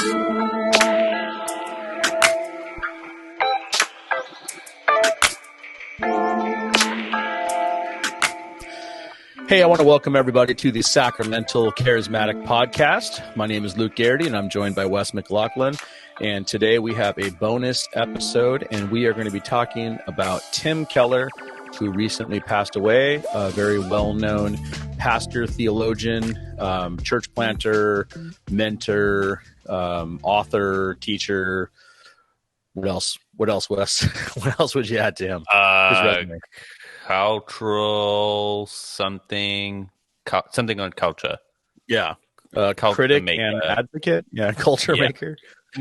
Hey, I want to welcome everybody to the Sacramental Charismatic podcast. My name is Luke Garrity, and I'm joined by Wes McLaughlin. And today we have a bonus episode, and we are going to be talking about Tim Keller, who recently passed away, a very well-known pastor, theologian, church planter, mentor, author, teacher. What else, Wes? What else would you add to him? His resume. Cultural something on culture. Yeah. Critic maker. And advocate. Yeah. Culture maker.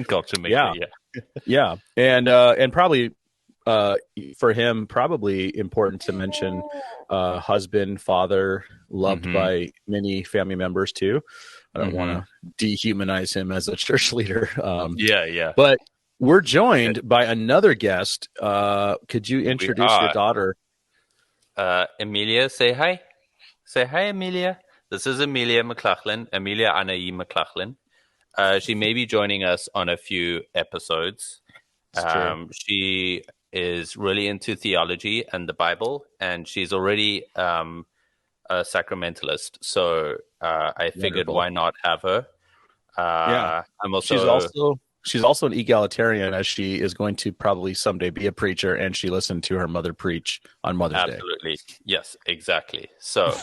Culture maker. Yeah. And probably for him, probably important to mention husband, father, loved by many family members too. I don't want to dehumanize him as a church leader. But we're joined by another guest. Could you introduce your daughter? Amelia, say hi. Say hi, Amelia. This is Amelia McLaughlin, Amelia Anae McLaughlin. She may be joining us on a few episodes. She is really into theology and the Bible, and she's already a sacramentalist. So I figured, why not have her? I'm also. She's also an egalitarian, as she is going to probably someday be a preacher, and she listened to her mother preach on Mother's Day. Absolutely. Yes, exactly. So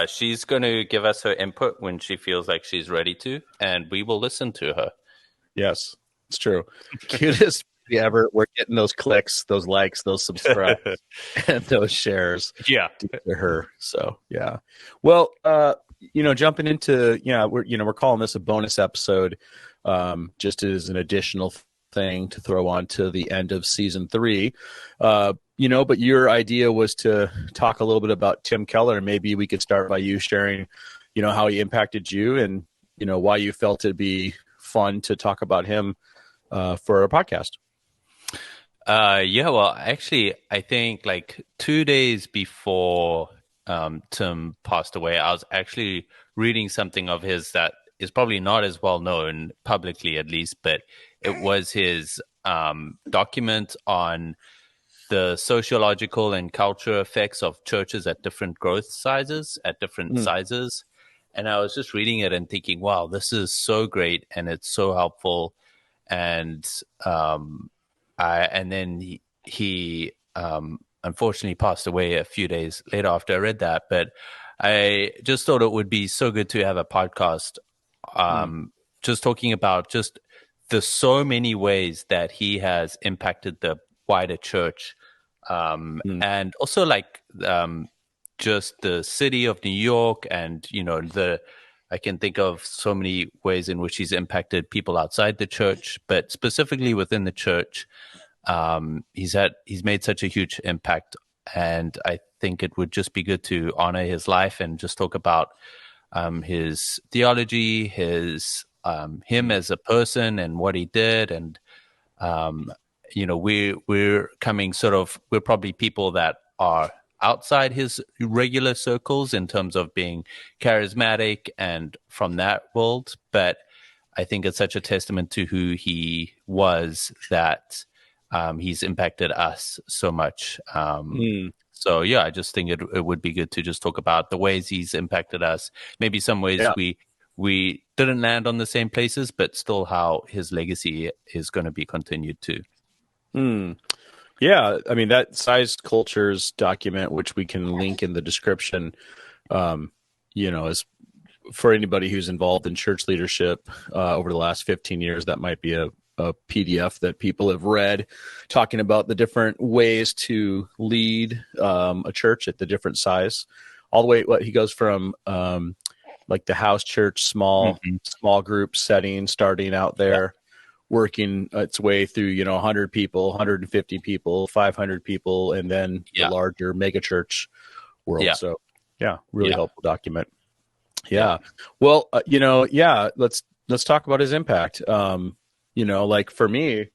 she's going to give us her input when she feels like she's ready to, and we will listen to her. Yes, it's true. Cutest ever. We're getting those clicks, those likes, those subscribes, and those shares to her. So, yeah. Well, jumping into, we're calling this a bonus episode. Just as an additional thing to throw on to the end of season 3, but your idea was to talk a little bit about Tim Keller, and maybe we could start by you sharing, how he impacted you and, why you felt it'd be fun to talk about him, for a podcast. Well, actually, I think like 2 days before, Tim passed away, I was actually reading something of his that is probably not as well known publicly, at least, but it was his document on the sociological and cultural effects of churches at different growth sizes, sizes. And I was just reading it and thinking, wow, this is so great and it's so helpful. And then he unfortunately passed away a few days later after I read that. But I just thought it would be so good to have a podcast just talking about just the so many ways that he has impacted the wider church, and also like just the city of New York, and I can think of so many ways in which he's impacted people outside the church, but specifically within the church, he's made such a huge impact, and I think it would just be good to honor his life and just talk about his theology, his him as a person and what he did. And, we're probably people that are outside his regular circles in terms of being charismatic and from that world. But I think it's such a testament to who he was that he's impacted us so much. So, I just think it would be good to just talk about the ways he's impacted us. Maybe some ways we didn't land on the same places, but still how his legacy is going to be continued too. Yeah, I mean, that Sized Cultures document, which we can link in the description, is for anybody who's involved in church leadership over the last 15 years, that might be a PDF that people have read, talking about the different ways to lead a church at the different size, all the way. He goes from like the house church, small group setting, starting out there, working its way through 100 people, 150 people, 500 people, and then the larger mega church world. So really helpful document. Well, let's talk about his impact. Like for me,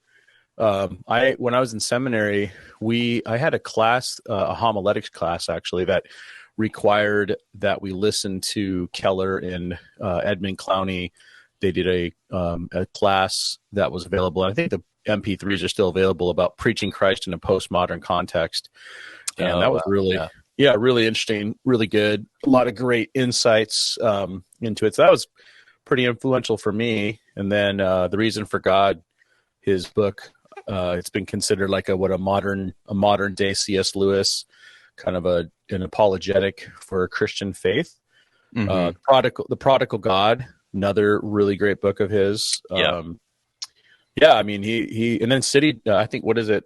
when I was in seminary, I had a class, a homiletics class actually, that required that we listen to Keller and Edmund Clowney they did a class that was available. I think the MP3s are still available about preaching Christ in a postmodern context. And that was really, really interesting, really good. A lot of great insights into it. So that was pretty influential for me. And then The Reason for God, his book, it's been considered like a modern day C.S. Lewis, kind of an apologetic for Christian faith. The Prodigal God, another really great book of his. I mean, he and then City, I think, what is it?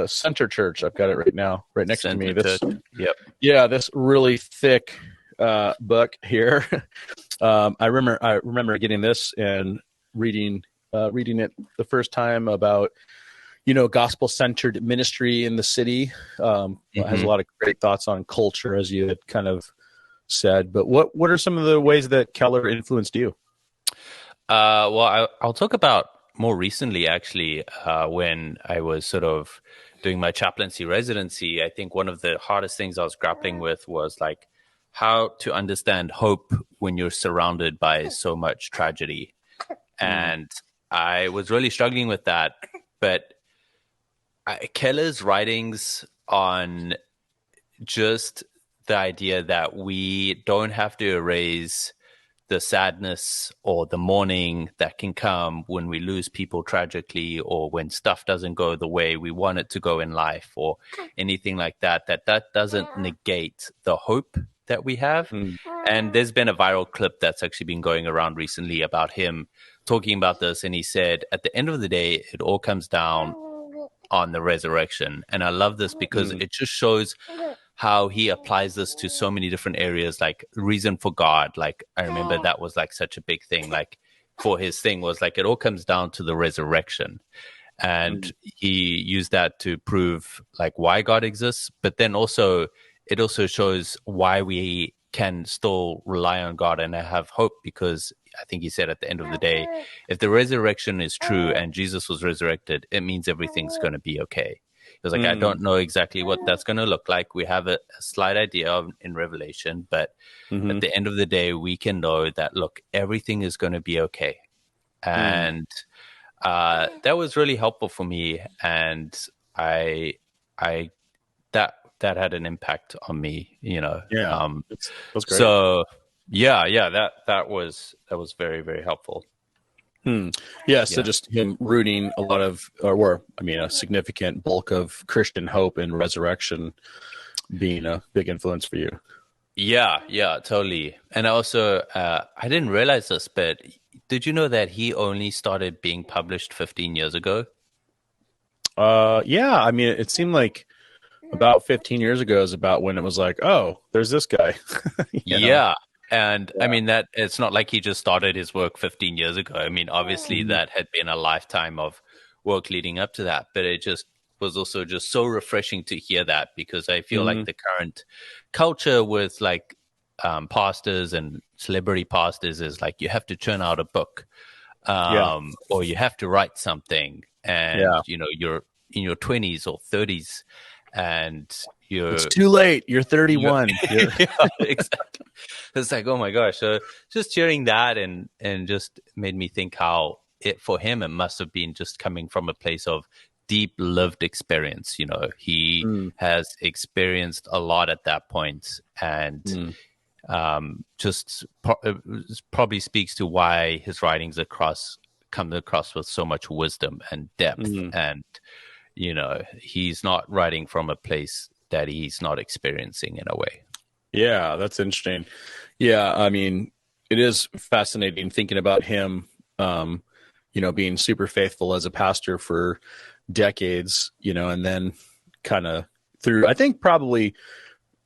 Center Church. I've got it right now, right next to me. This, this really thick book here. I remember getting this and reading it the first time about, gospel-centered ministry in the city. It has a lot of great thoughts on culture, as you had kind of said. But what are some of the ways that Keller influenced you? Well, I'll talk about more recently, actually, when I was sort of doing my chaplaincy residency. I think one of the hardest things I was grappling with was like how to understand hope when you're surrounded by so much tragedy. And I was really struggling with that. But Keller's writings on just the idea that we don't have to erase the sadness or the mourning that can come when we lose people tragically, or when stuff doesn't go the way we want it to go in life, or anything like that doesn't negate the hope that we have. And there's been a viral clip that's actually been going around recently about him talking about this. And he said, at the end of the day, it all comes down on the resurrection. And I love this because it just shows how he applies this to so many different areas, like reason for God. Like, I remember that was like such a big thing. Like, for his thing was like, it all comes down to the resurrection. And he used that to prove like why God exists, but then also it also shows why we can still rely on God and have hope, because I think he said at the end of the day, if the resurrection is true and Jesus was resurrected, it means everything's going to be okay. It was like, I don't know exactly what that's going to look like. We have a slight idea of in Revelation, but at the end of the day, we can know that, look, everything is going to be okay. And that was really helpful for me. And that had an impact on me, That's great. So that was very, very helpful. So just him rooting a lot of, a significant bulk of Christian hope and resurrection being a big influence for you. Yeah, totally. And also, I didn't realize this, but did you know that he only started being published 15 years ago? It seemed like about 15 years ago is about when it was like, oh, there's this guy. And I mean, that it's not like he just started his work 15 years ago. I mean, obviously that had been a lifetime of work leading up to that, but it just was also just so refreshing to hear that, because I feel like the current culture with like pastors and celebrity pastors is like, you have to churn out a book, or you have to write something, and you're in your 20s or 30s, and it's too late. You're 31. Exactly. It's like, oh my gosh. So just hearing that and just made me think how for him, it must have been just coming from a place of deep lived experience. He has experienced a lot at that point, and just probably speaks to why his writings come across with so much wisdom and depth. And, he's not writing from a place that he's not experiencing in a way. Yeah, that's interesting. Yeah, I mean, it is fascinating thinking about him, being super faithful as a pastor for decades, and then kind of through, I think probably,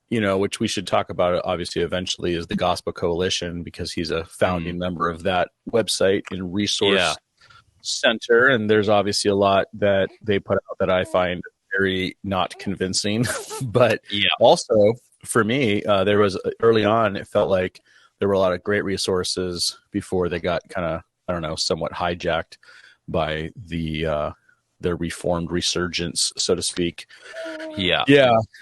which we should talk about obviously eventually, is the Gospel Coalition, because he's a founding member of that website and resource center. And there's obviously a lot that they put out that I find very not convincing, but also for me, there was early on, it felt like there were a lot of great resources before they got kind of, I don't know, somewhat hijacked by the reformed resurgence, so to speak.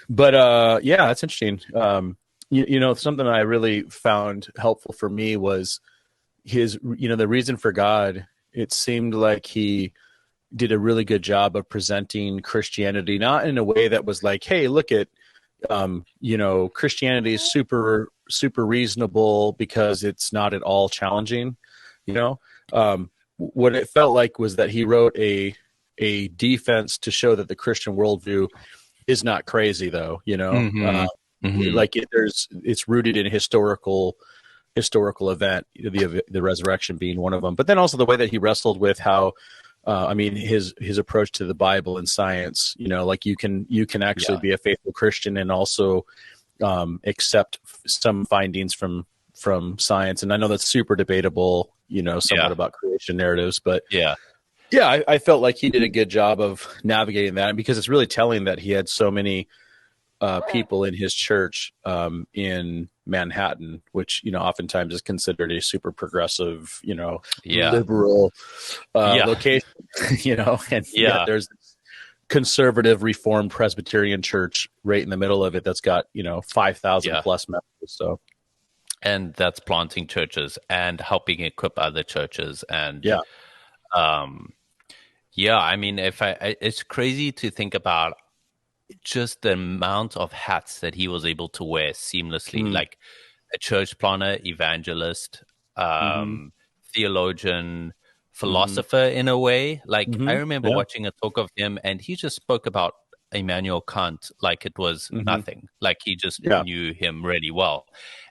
But that's interesting. Something I really found helpful for me was, his, the reason for God, it seemed like he did a really good job of presenting Christianity, not in a way that was like, hey, look at, Christianity is super, super reasonable because it's not at all challenging. You know, what it felt like was that he wrote a defense to show that the Christian worldview is not crazy, though. Mm-hmm. Mm-hmm. Like it's rooted in historical event, the resurrection being one of them. But then also the way that he wrestled with how, his approach to the Bible and science. Like you can actually be a faithful Christian and also accept some findings from science. And I know that's super debatable, somewhat about creation narratives, but yeah, I felt like he did a good job of navigating that, because it's really telling that he had so many people in his church in Manhattan, which oftentimes is considered a super progressive, liberal location, and yet there's this conservative Reformed Presbyterian church right in the middle of it that's got 5,000 plus members. So, and that's planting churches and helping equip other churches, and it's crazy to think about just the amount of hats that he was able to wear seamlessly, like a church planner, evangelist, theologian, philosopher in a way. Like I remember watching a talk of him, and he just spoke about Immanuel Kant like it was nothing. Like he just knew him really well.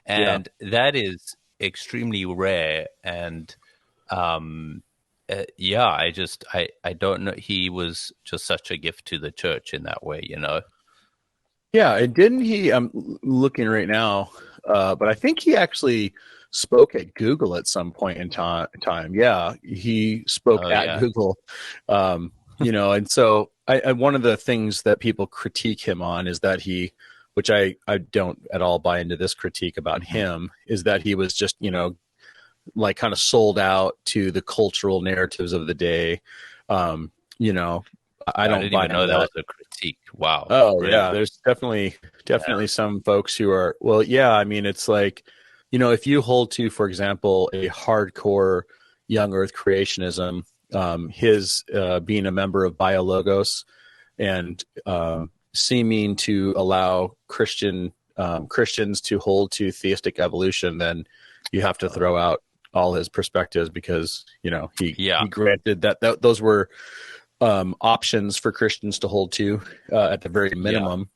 And that is extremely rare. And I don't know. He was just such a gift to the church in that way, Yeah, and didn't he? I'm looking right now, but I think he actually spoke at Google at some point in time. Yeah, he spoke at Google. And so one of the things that people critique him on is that which I don't at all buy into this critique about him, is that he was just like kind of sold out to the cultural narratives of the day. I didn't even know that was a critique. Wow. Oh, really? Yeah. There's definitely some folks who are, well, yeah. I mean, it's like, if you hold to, for example, a hardcore young earth creationism, his being a member of BioLogos and seeming to allow Christians to hold to theistic evolution, then you have to throw out all his perspectives, because he granted that those were options for Christians to hold to at the very minimum.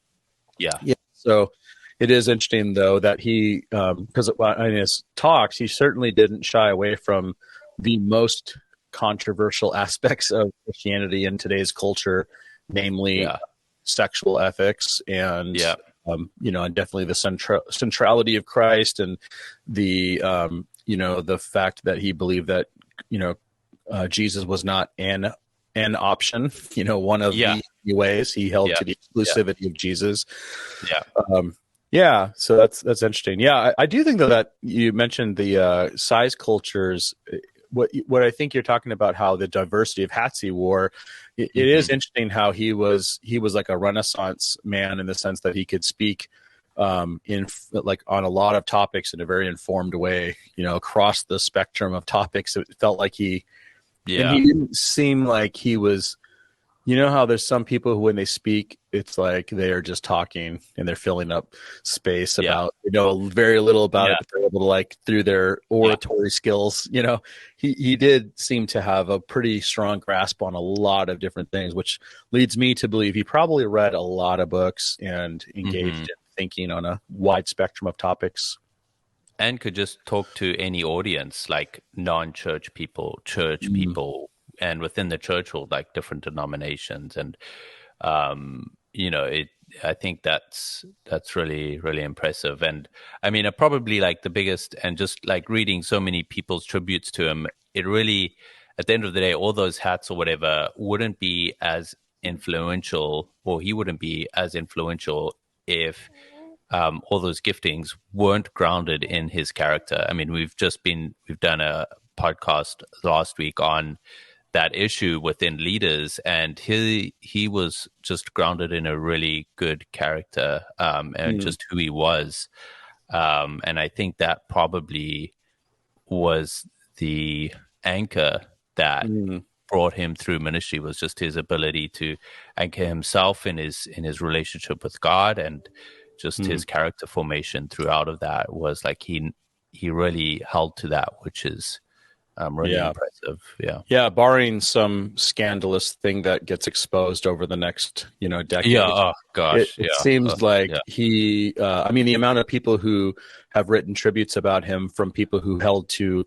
Yeah. So it is interesting, though, that he, because in his talks, he certainly didn't shy away from the most controversial aspects of Christianity in today's culture, namely sexual ethics and and definitely the centrality of Christ, and the the fact that he believed that Jesus was not an option, one of the ways. He held to the exclusivity of Jesus. So that's interesting. I do think, though, that you mentioned the size cultures. What I think you're talking about, how the diversity of hats he wore, it is interesting how he was like a Renaissance man, in the sense that he could speak in like on a lot of topics in a very informed way, across the spectrum of topics. It felt like and he didn't seem like he was, how there's some people who, when they speak, it's like they are just talking and they're filling up space about, very little about it, but they're able to, like, through their oratory skills, he did seem to have a pretty strong grasp on a lot of different things, which leads me to believe he probably read a lot of books and engaged in thinking on a wide spectrum of topics. And could just talk to any audience, like non-church people, church people, and within the church world, like different denominations. And, I think that's really, really impressive. And I mean, probably like the biggest, and just like reading so many people's tributes to him, it really, at the end of the day, all those hats or whatever wouldn't be as influential, or he wouldn't be as influential if all those giftings weren't grounded in his character. I mean, we've done a podcast last week on that issue within leaders, and he was just grounded in a really good character, and just who he was. And I think that probably was the anchor that Mm. brought him through ministry was just his ability to anchor himself in his relationship with God, and just Mm. his character formation throughout of that was like he really held to that, which is really Yeah. impressive. Yeah. Yeah, barring some scandalous thing that gets exposed over the next, Yeah. decade, Oh it, gosh. it Yeah. seems like Yeah. he, I mean, the amount of people who have written tributes about him from people who held to,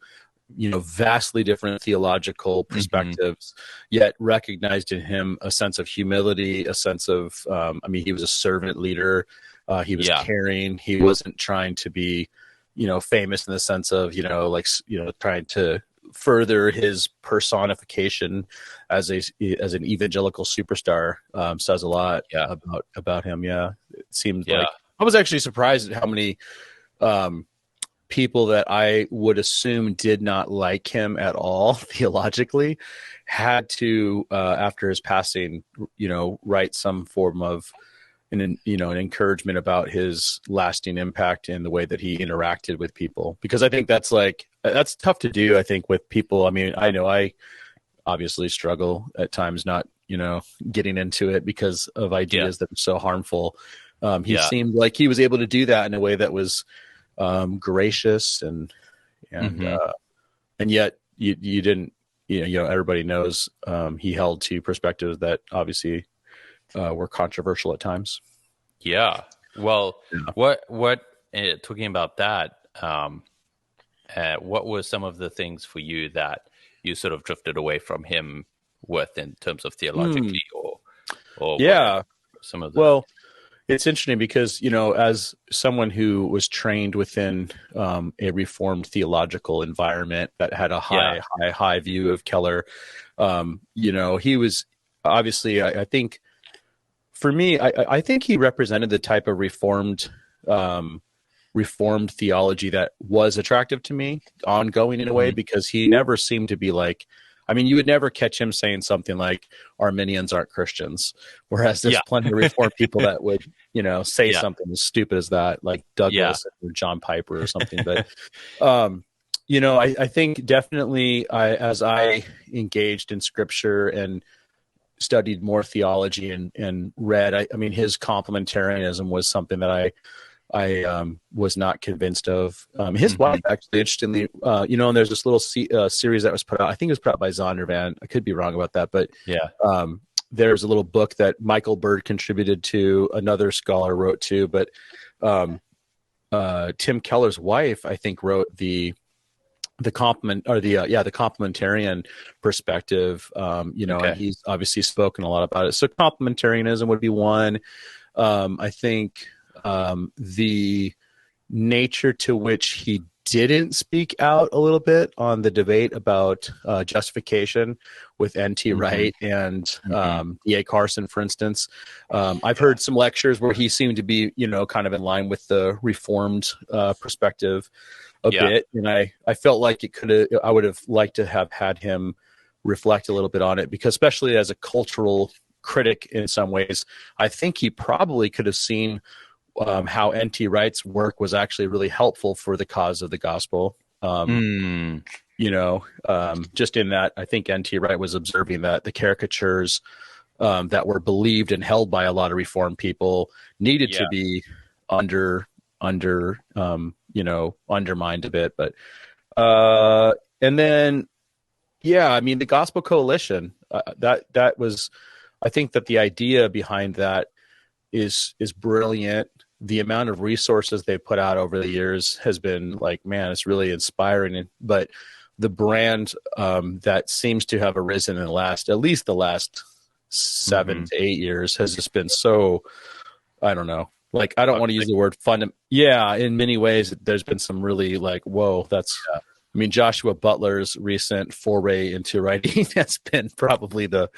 vastly different theological Hmm. perspectives, yet recognized in him a sense of humility, a sense of, I mean, he was a servant leader. He was Yeah. caring. He wasn't trying to be, famous in the sense of, trying to further his personification as an evangelical superstar. Says a lot Yeah. about him. Yeah, it seems Yeah. like I was actually surprised at how many um, people that I would assume did not like him at all theologically had to after his passing, write some form of an encouragement about his lasting impact in the way that he interacted with people, because I think that's tough to do, I think, with people. I mean, I know I obviously struggle at times not getting into it because of Yeah. ideas that are so harmful. He Yeah. seemed like he was able to do that in a way that was gracious and Hmm. uh, and yet you didn't, everybody knows he held to perspectives that obviously were controversial at times. Yeah. Well, Yeah. what talking about that, what were some of the things for you that you sort of drifted away from him with in terms of Mm, theologically, or what yeah. some of the Well, it's interesting because, as someone who was trained within a reformed theological environment that had a yeah. high view of Keller, he was obviously, I think, for me, I think he represented the type of um, reformed theology that was attractive to me, ongoing in a way, Mhm. because he never seemed to be like, I mean, you would never catch him saying something like Arminians aren't Christians, whereas there's Yeah. plenty of reformed people that would, say Yeah. something as stupid as that, like Yeah. Douglas or John Piper or something. But um, I think definitely as I engaged in scripture and studied more theology and read, I mean, his complementarianism was something that I was not convinced of. His wife, Hmm. actually, interestingly, and there's this little series that was put out. I think it was put out by Zondervan. I could be wrong about that, but Yeah. um, there's a little book that Michael Bird contributed to. Another scholar wrote to, but um, Tim Keller's wife, I think, wrote the complementarian perspective. And Okay. he's obviously spoken a lot about it. So complementarianism would be one. I think the nature to which he didn't speak out a little bit on the debate about justification with N.T. Hmm. Wright and Hmm. E.A. Carson, for instance. I've heard some lectures where he seemed to be, kind of in line with the Reformed perspective a Yeah. bit, and I felt like I would have liked to have had him reflect a little bit on it, because especially as a cultural critic in some ways, I think he probably could have seen how N.T. Wright's work was actually really helpful for the cause of the gospel. Mm. Just in that, I think N.T. Wright was observing that the caricatures that were believed and held by a lot of Reformed people needed Yeah. to be under undermined a bit. But and then, yeah, I mean, the Gospel Coalition, that was, I think that the idea behind that is brilliant. The amount of resources they put out over the years has been like, man, it's really inspiring. But the brand that seems to have arisen in at least the last Hmm. 7 to 8 years has just been so, I don't know. Like, I don't want to use Toxic. the word fun. Yeah, in many ways, there's been some really like, whoa, Yeah. I mean, Joshua Butler's recent foray into writing has been probably the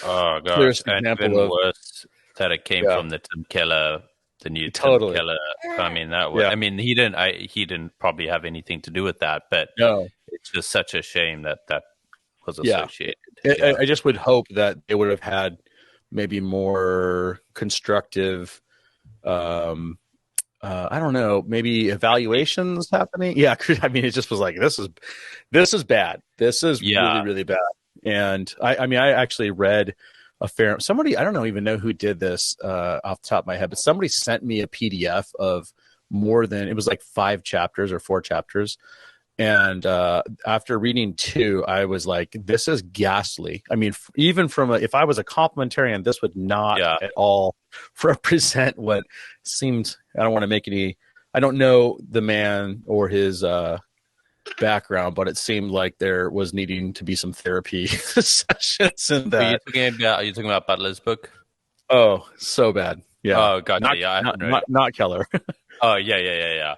Oh gosh, clearest and example even of, worse that it came yeah, from the Tim Keller, the new Tim totally. Keller. I mean, that was. Yeah, I mean, he didn't probably have anything to do with that, but no, it's just such a shame that that was yeah. associated. I, Yeah. I just would hope that they would have had maybe more constructive um, I don't know, maybe evaluations happening. Yeah, I mean, it just was like this is bad. This is really Yeah. really bad. And I mean, I actually read a fair somebody. I don't know even know who did this off the top of my head, but somebody sent me a PDF of more than it was like 5 chapters or 4 chapters. And after reading 2, I was like, this is ghastly. I mean, even from if I was a complementarian, this would not Yeah. at all represent what seemed. I don't want to make any. I don't know the man or his background, but it seemed like there was needing to be some therapy sessions in that. Are you talking about Butler's book? Oh, so bad. Yeah, Oh, gotcha. not Yeah, I not haven't read not, it. not Keller. Oh, yeah, yeah, yeah, yeah.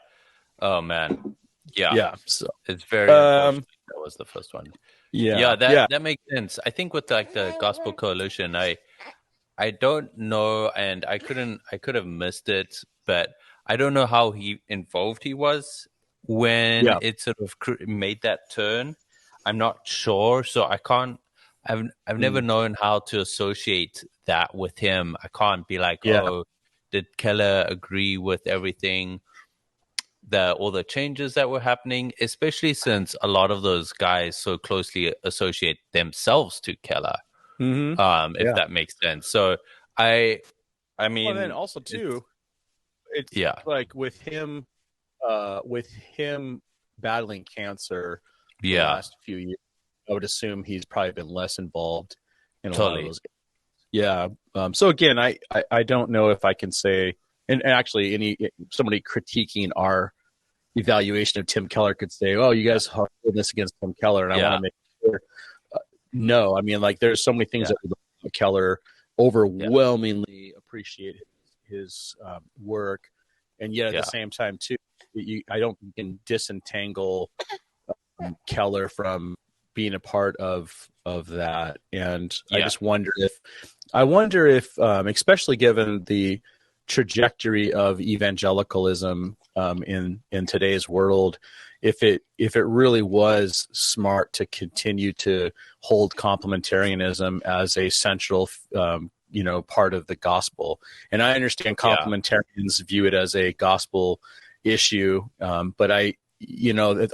Oh man. Yeah. Yeah. So, It's very um, unfortunate. That was the first one. yeah, Yeah, that yeah. that makes sense. I think with like the Gospel Coalition, I don't know, and I could have missed it, but I don't know how involved he was when Yeah. it sort of made that turn. I'm not sure, so I can't. I've never Mm, known how to associate that with him. I can't be like, yeah. oh, did Keller agree with everything, the all the changes that were happening, especially since a lot of those guys so closely associate themselves to Keller, Hmm. if Yeah. that makes sense. So I I Well, then mean, also it's too, it's yeah, like with him battling cancer the yeah, last few years, I would assume he's probably been less involved in a lot of totally, those. Yeah. So again, I don't know if I can say, and actually, somebody critiquing our evaluation of Tim Keller could say, "Oh, you yeah, guys are doing this against Tim Keller," and I want yeah, to make sure. No, I mean, like, there's so many things yeah, that Keller yeah, overwhelmingly appreciate his work, and yet at the yeah, same time, too, I don't think you can disentangle Keller from being a part of that. And yeah, I wonder if, especially given the trajectory of evangelicalism in today's world, if it really was smart to continue to hold complementarianism as a central part of the gospel. And I understand yeah, complementarians view it as a gospel issue, but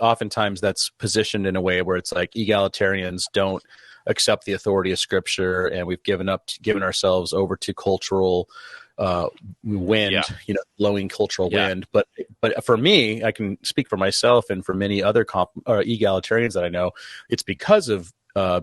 oftentimes that's positioned in a way where it's like egalitarians don't accept the authority of Scripture, and we've given ourselves over to cultural yeah, wind, blowing cultural yeah, wind. But for me, I can speak for myself and for many other egalitarians that I know, it's because of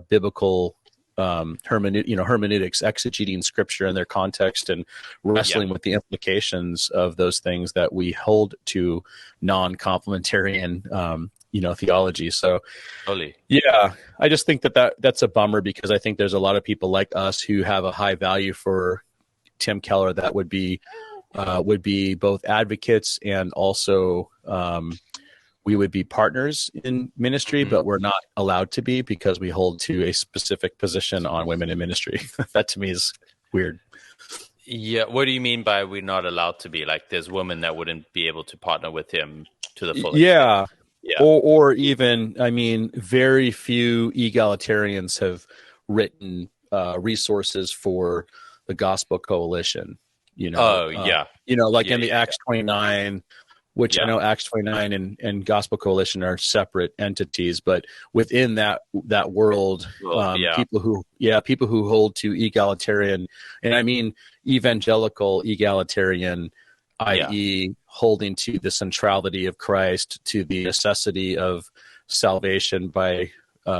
biblical hermeneutics, exegeting Scripture in their context and yeah, wrestling with the implications of those things that we hold to non-complementarian theology. So totally, yeah, I just think that's a bummer, because I think there's a lot of people like us who have a high value for Tim Keller that would be both advocates, and also we would be partners in ministry, hmm but we're not allowed to be because we hold to a specific position on women in ministry. That to me is weird. yeah. What do you mean by we're not allowed to be? Like, there's women that wouldn't be able to partner with him to the full extent. Yeah. Yeah. Or even, I mean, very few egalitarians have written resources for the Gospel Coalition. Oh, yeah, Like yeah, in the yeah, Acts 29, which I yeah, know Acts 29 and Gospel Coalition are separate entities, but within that world, well, yeah, people who hold to egalitarian, and I mean evangelical egalitarian, yeah, i.e., holding to the centrality of Christ, to the necessity of salvation by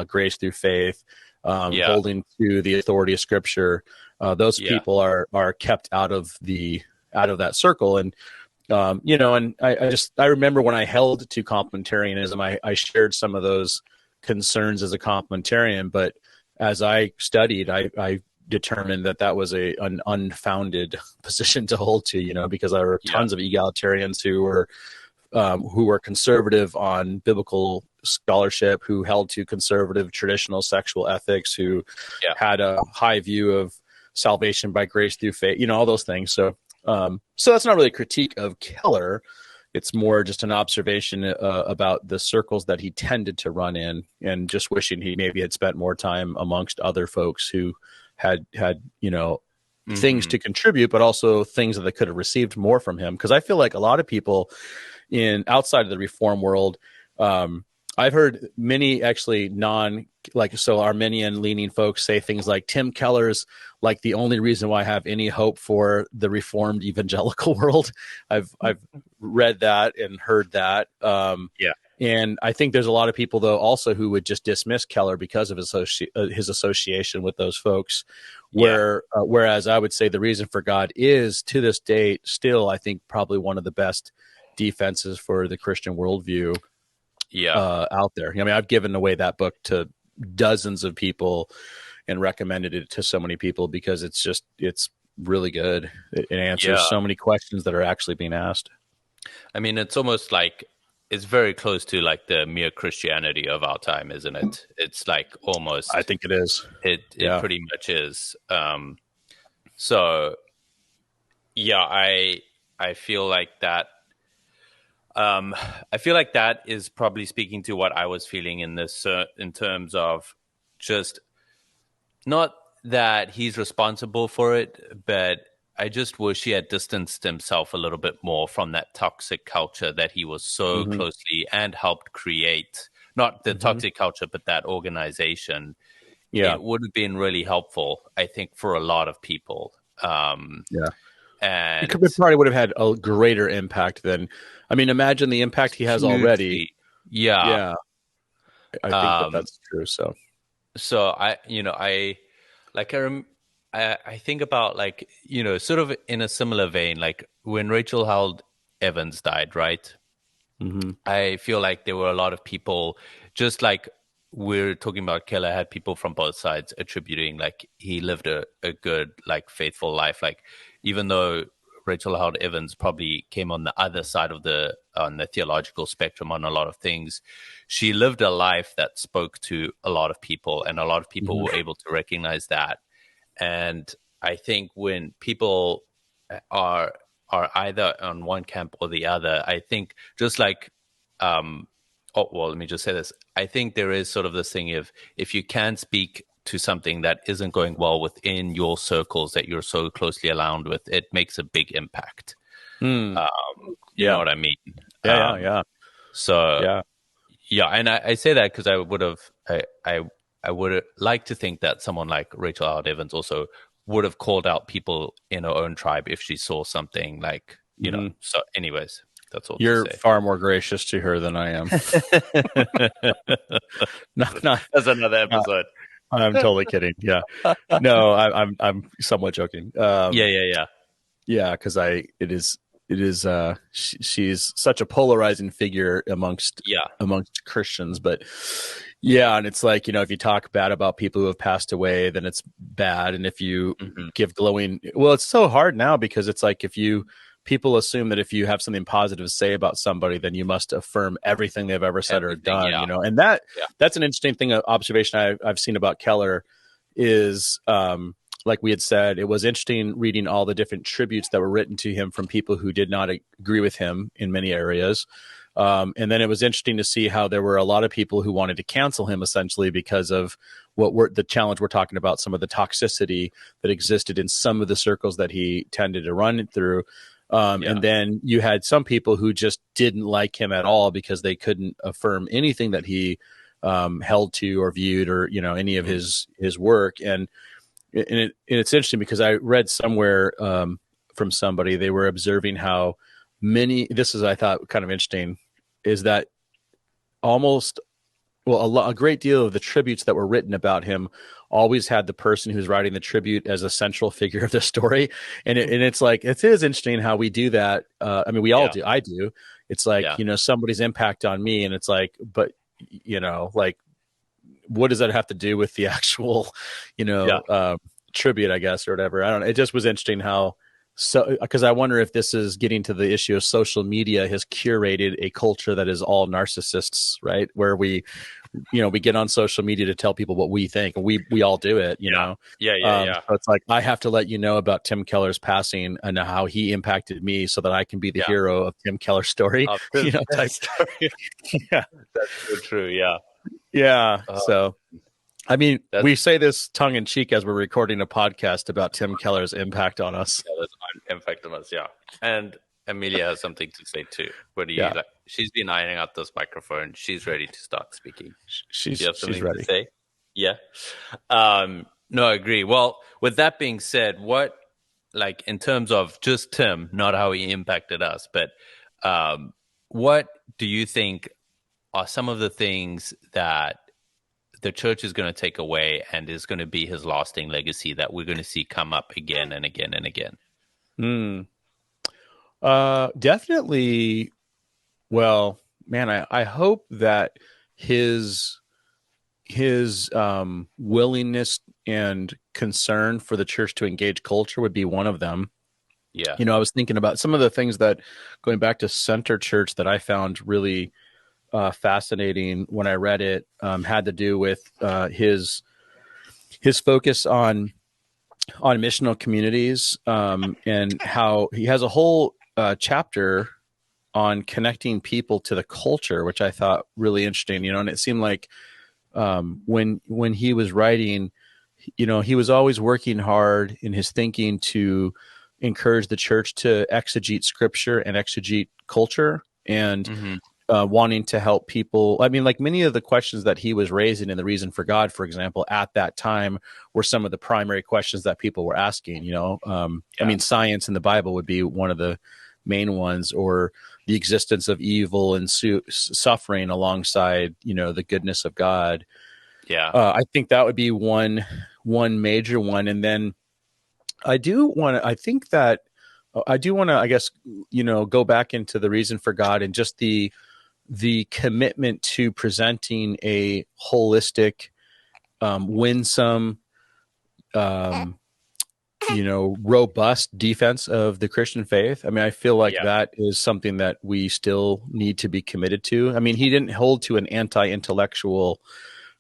grace through faith, yeah, holding to the authority of Scripture. Those yeah, people are kept out of that circle, and and I remember when I held to complementarianism, I shared some of those concerns as a complementarian, but as I studied, I determined that was an unfounded position to hold to, because there were yeah, tons of egalitarians who were conservative on biblical scholarship, who held to conservative traditional sexual ethics, who yeah, had a high view of salvation by grace through faith, all those things. So that's not really a critique of Keller. It's more just an observation about the circles that he tended to run in, and just wishing he maybe had spent more time amongst other folks who had things to contribute, but also things that they could have received more from him. Because I feel like a lot of people in outside of the Reform world, I've heard many actually Arminian leaning folks say things like Tim Keller's like the only reason why I have any hope for the Reformed evangelical world. I've read that and heard that. And I think there's a lot of people though also who would just dismiss Keller because of his association with those folks. Whereas I would say the reason for God is to this date still, I think, probably one of the best defenses for the Christian worldview out there. I mean, I've given away that book to dozens of people and recommended it to so many people because it's really good. It answers so many questions that are actually being asked. I mean, it's almost like it's very close to like the mere Christianity of our time, isn't it? It's like almost. I think it is. It pretty much is. So, I feel like that. I feel like that is probably speaking to what I was feeling in this, in terms of just not that he's responsible for it, but I just wish he had distanced himself a little bit more from that toxic culture that he was so closely and helped create. Not the toxic culture, but that organization. It would have been really helpful, I think, for a lot of people. And it probably would have had a greater impact than, I mean, imagine the impact he has already. I think that's true. So I think about like, sort of in a similar vein, like when Rachel Held Evans died, right? I feel like there were a lot of people, just like we're talking about Keller, had people from both sides attributing like he lived a good, like faithful life. Like even though Rachel Held Evans probably came on the other side of on the theological spectrum on a lot of things, she lived a life that spoke to a lot of people, and a lot of people were able to recognize that. And I think when people are either on one camp or the other, I think just like, let me just say this. I think there is sort of this thing of, if you can speak to something that isn't going well within your circles that you're so closely aligned with, it makes a big impact. You know what I mean? So, and I say that because I would have liked to think that someone like Rachel Held Evans also would have called out people in her own tribe if she saw something like, So anyways, that's all. You're far more gracious to her than I am. That's another episode. I'm totally kidding. Yeah. No, I'm somewhat joking. Because she's such a polarizing figure amongst Christians, but and it's like, if you talk bad about people who have passed away, then it's bad, and if you give glowing, it's so hard now because it's like people assume that if you have something positive to say about somebody, then you must affirm everything they've ever said or done, and that's an interesting observation I've seen about Keller is, like we had said, it was interesting reading all the different tributes that were written to him from people who did not agree with him in many areas. And then it was interesting to see how there were a lot of people who wanted to cancel him essentially because of the challenge we're talking about, some of the toxicity that existed in some of the circles that he tended to run through. And then you had some people who just didn't like him at all because they couldn't affirm anything that he held to or viewed or, any of his work. And it's interesting because I read somewhere from somebody, they were observing how this is, I thought, kind of interesting, is that a great deal of the tributes that were written about him always had the person who's writing the tribute as a central figure of the story. And it's like, it is interesting how we do that. I mean, we all do. I do. It's like, somebody's impact on me. And it's like, but, like, what does that have to do with the actual, tribute, I guess, or whatever? I don't know. It just was interesting how, because I wonder if this is getting to the issue of social media has curated a culture that is all narcissists, right? Where we get on social media to tell people what we think, and we all do it, know? So it's like, I have to let you know about Tim Keller's passing and how he impacted me so that I can be the hero of Tim Keller's story, type story. That's so true. Yeah. So I mean, That's we say this tongue in cheek as we're recording a podcast about Tim Keller's impact on us. Yeah, that's impact on us. Yeah, and Amelia has something to say too. What do you Yeah, like? She's been eyeing out this microphone. She's ready to start speaking. Do you have she's something to ready. say? Yeah. No, I agree. Well, with that being said, what like in terms of just Tim, not how he impacted us, but what do you think are some of the things that the church is going to take away and is going to be his lasting legacy that we're going to see come up again and again and again? Mm. Definitely. Well, man, I hope that his willingness and concern for the church to engage culture would be one of them. Yeah. I was thinking about some of the things that, going back to Center Church, that I found really fascinating when I read it, had to do with his focus on missional communities, and how he has a whole chapter on connecting people to the culture, which I thought really interesting. And it seemed like when he was writing, he was always working hard in his thinking to encourage the church to exegete scripture and exegete culture, and Mm-hmm. wanting to help people. I mean, like many of the questions that he was raising in The Reason for God, for example, at that time were some of the primary questions that people were asking. I mean, science in the Bible would be one of the main ones, or the existence of evil and suffering alongside, the goodness of God. Yeah. I think that would be one major one. And then I think that I do want to, I guess, go back into The Reason for God, and just the commitment to presenting a holistic, winsome, robust defense of the Christian faith. I mean, I feel like that is something that we still need to be committed to. I mean, he didn't hold to an anti-intellectual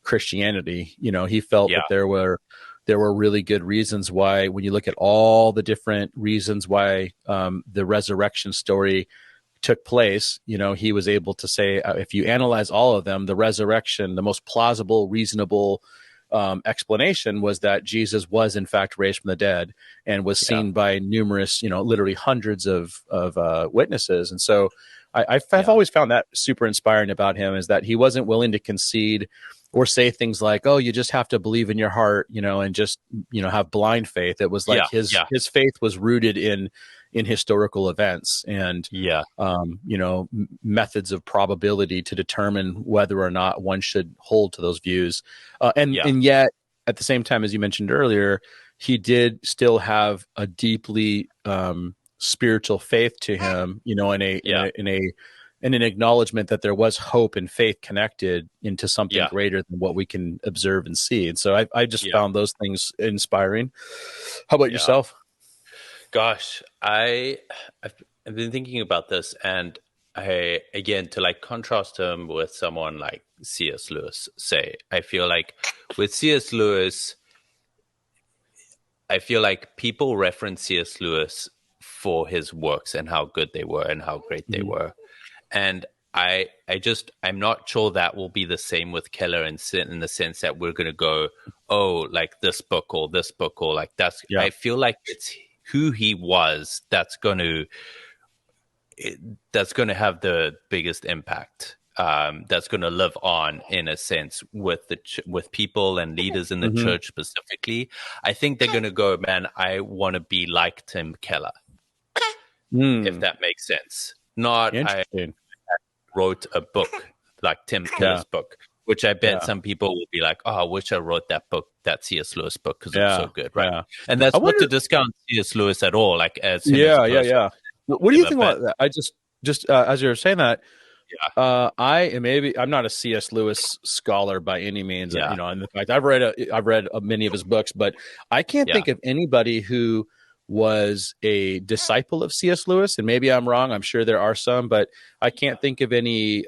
Christianity. He felt that there were really good reasons why, when you look at all the different reasons why the resurrection story took place, he was able to say, if you analyze all of them, the resurrection, the most plausible, reasonable explanation was that Jesus was in fact raised from the dead, and was seen by numerous, literally hundreds of witnesses. And so I've always found that super inspiring about him, is that he wasn't willing to concede or say things like, "Oh, you just have to believe in your heart," and just, have blind faith. It was like his faith was rooted in historical events, and methods of probability to determine whether or not one should hold to those views. And yet, at the same time, as you mentioned earlier, he did still have a deeply spiritual faith to him, in an acknowledgement that there was hope and faith connected into something greater than what we can observe and see. And so I just found those things inspiring. How about yourself? Gosh, I've been thinking about this, and again, to like contrast him with someone like C.S. Lewis, say, I feel like with C.S. Lewis, I feel like people reference C.S. Lewis for his works and how good they were and how great they were. And I'm not sure that will be the same with Keller, in the sense that we're going to go, oh, like this book or like that's, I feel like it's who he was that's going to have the biggest impact, that's going to live on, in a sense, with with people and leaders in the church specifically. I think they're going to go, man, I want to be like Tim Keller, if that makes sense. Not I wrote a book like Tim Keller's book, which I bet some people will be like, oh, I wish I wrote that book, that C.S. Lewis book, because it's so good, right? And that's not to discount C.S. Lewis at all, like as him as a person. What do you think about that? I just as you were saying that, I'm not a C.S. Lewis scholar by any means. And in fact, I've read many of his books, but I can't think of anybody who was a disciple of C.S. Lewis. And maybe I'm wrong. I'm sure there are some, but I can't think of any,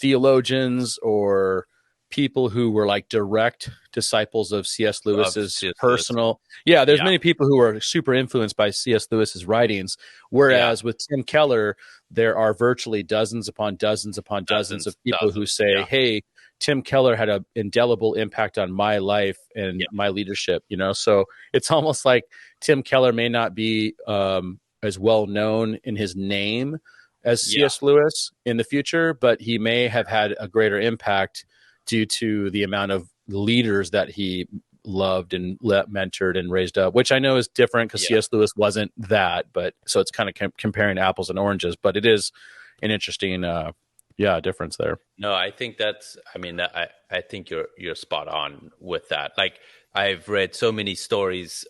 theologians or people who were like direct disciples of C.S. Lewis's personal. Yeah, there's many people who are super influenced by C.S. Lewis's writings, whereas with Tim Keller, there are virtually dozens upon dozens upon dozens of people who say, "Hey, Tim Keller had an indelible impact on my life and Yeah. my leadership, so it's almost like Tim Keller may not be as well known in his name as Yeah. C.S. Lewis in the future, but he may have had a greater impact due to the amount of leaders that he loved and mentored and raised up, which I know is different because Yeah. C.S. Lewis wasn't that, but so it's kind of comparing apples and oranges, but it is an interesting, difference there. No, I think I think you're spot on with that. Like, I've read so many stories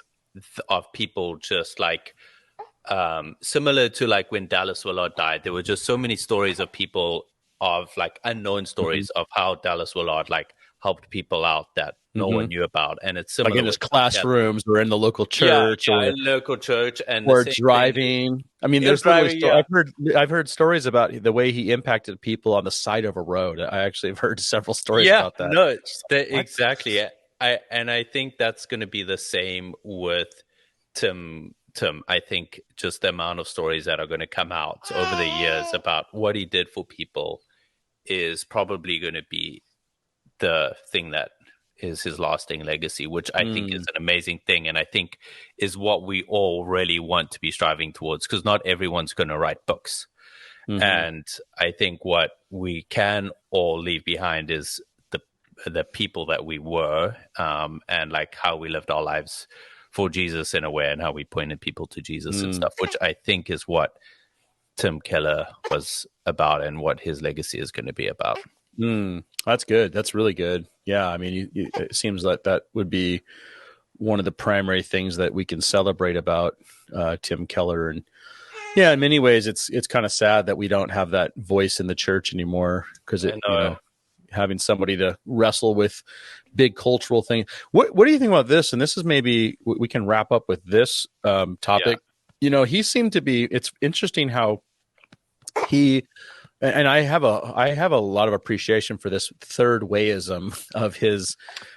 of people just like, similar to like when Dallas Willard died, there were just so many stories of people, of like unknown Mm-hmm. stories of how Dallas Willard like helped people out that no Mm-hmm. one knew about. And it's Like similar in his with Tim Keller. classrooms or in the local Yeah, church yeah, or in local church, and the or same thing. driving. I mean, Yeah, there's literally driving. Yeah, I've heard stories about the way he impacted people on the side of a road. I actually have heard several stories yeah. about that. No, Like, what? exactly. I think that's going to be the same with Tim. I think just the amount of stories that are going to come out over the years about what he did for people is probably going to be the thing that is his lasting legacy, which I think is Mm, an amazing thing. And I think is what we all really want to be striving towards, because not everyone's going to write books. hmm. And I think what we can all leave behind is the people that we were, and like how we lived our lives for Jesus in a way, and how we pointed people to Jesus and Mm, stuff, which I think is what Tim Keller was about and what his legacy is going to be about. that's good. That's really good. Yeah, I mean, it seems like that would be one of the primary things that we can celebrate about Tim Keller. And yeah, in many ways, it's kind of sad that we don't have that voice in the church anymore because And having somebody to wrestle with big cultural things. What do you think about this? And this is maybe we can wrap up with this yeah, topic. He seemed to be. It's interesting how he and I have a lot of appreciation for this third wayism of his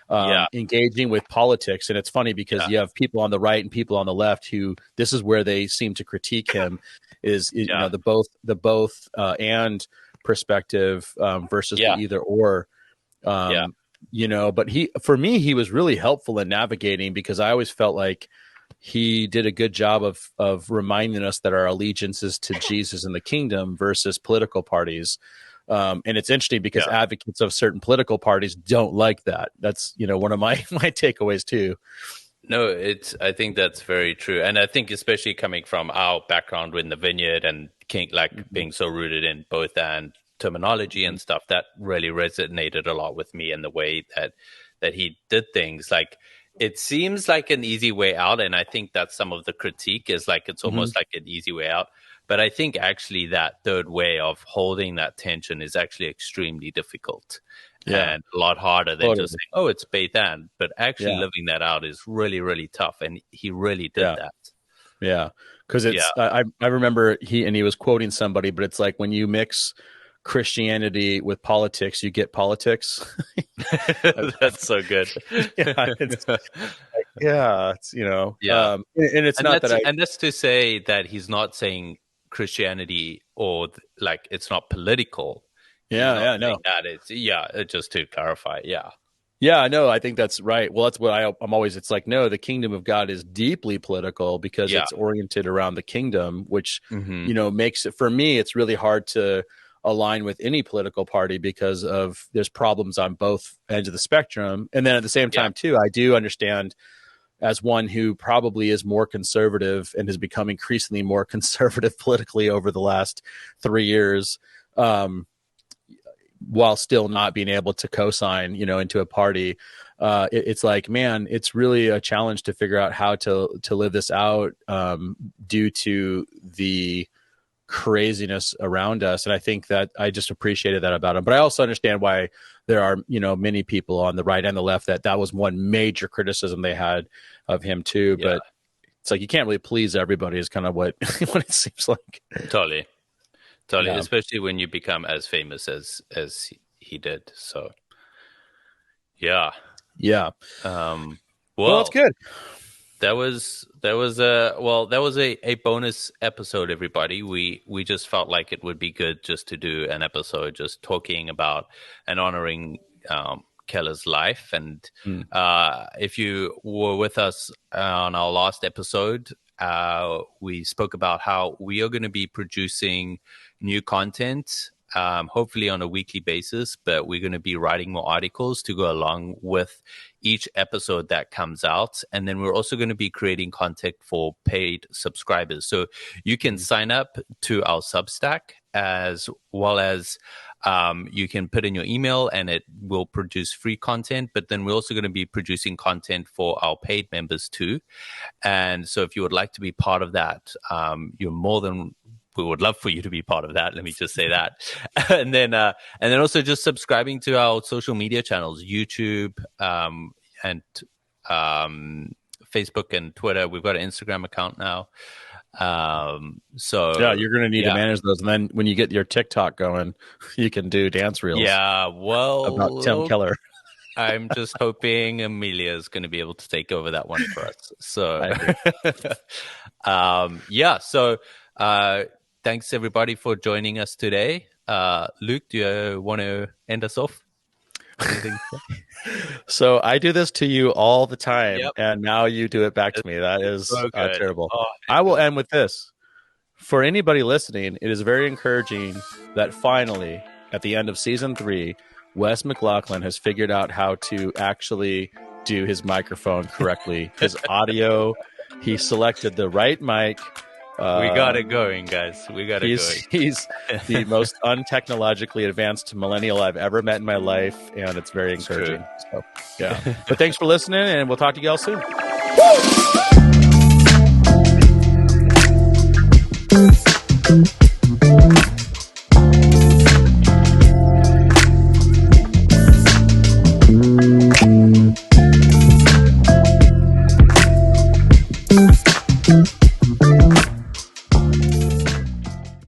yeah, engaging with politics. And it's funny because yeah, you have people on the right and people on the left who this is where they seem to critique him is yeah, the both and perspective versus the yeah, either or. yeah, Um, but for me, he was really helpful in navigating because I always felt like he did a good job of reminding us that our allegiance is to Jesus and the kingdom versus political parties. And it's interesting because yeah. advocates of certain political parties don't like that. That's one of my my takeaways too. No, I think that's very true. And I think especially coming from our background in the vineyard and King, like Mm-hmm. being so rooted in both and terminology Mm-hmm. and stuff, that really resonated a lot with me, and the way that he did things. Like, it seems like an easy way out, and I think that's some of the critique, is like it's Mm-hmm. almost like an easy way out. But I think actually that third way of holding that tension is actually extremely difficult Yeah, and a lot harder than just totally. saying, "Oh, it's Beit and." But actually Yeah, living that out is really, really tough, and he really did yeah, that. yeah. Because Yeah, I remember he was quoting somebody, but it's like when you mix Christianity with politics, you get politics. that's so good. Yeah, it's Yeah, and it's and not that I that's to say that he's not saying Christianity or like it's not political. He's yeah, not yeah, saying no. that. It's just to clarify. Yeah, Yeah, no, I think that's right. Well, that's what I'm always. It's like no, the kingdom of God is deeply political because yeah, it's oriented around the kingdom, which hmm makes it for me. It's really hard to align with any political party because of there's problems on both ends of the spectrum, and then at the same yeah, time too, I do understand as one who probably is more conservative and has become increasingly more conservative politically over the last 3 years. Um, while still not being able to co-sign, into a party. It's like, man, it's really a challenge to figure out how to live this out due to the craziness around us. And I think that I just appreciated that about him. But I also understand why there are, many people on the right and the left that was one major criticism they had of him too. yeah, But it's like you can't really please everybody is kind of what what it seems like. totally, totally. Yeah. Especially when you become as famous as he did. So yeah. Yeah. Um, Well, that's well, good. that was a bonus episode, everybody. We just felt like it would be good just to do an episode just talking about and honoring Keller's life. And Mm. if you were with us on our last episode, we spoke about how we are going to be producing new content, hopefully on a weekly basis, but we're going to be writing more articles to go along with each episode that comes out. And then we're also going to be creating content for paid subscribers. So you can sign up to our Substack, as well as you can put in your email and it will produce free content. But then we're also going to be producing content for our paid members too. And so if you would like to be part of that, you're more than, we would love for you to be part of that. Let me just say that. and then also just subscribing to our social media channels, YouTube, and Facebook and Twitter. We've got an Instagram account now. So yeah, you're going to need to manage those. And then when you get your TikTok going, you can do dance reels. Yeah. Well, about Tim Keller. I'm just hoping Amelia is going to be able to take over that one for us. So, So, thanks everybody for joining us today. Luke, do you want to end us off? So I do this to you all the time, and now you do it back to me. That is so terrible. I will end with this. For anybody listening, it is very encouraging that finally, at the end of season 3, Wes McLaughlin has figured out how to actually do his microphone correctly. His audio, he selected the right mic. We got it going, guys. We got it going. He's the most untechnologically advanced millennial I've ever met in my life, and it's very encouraging. So, yeah. But thanks for listening, and we'll talk to you all soon. Woo!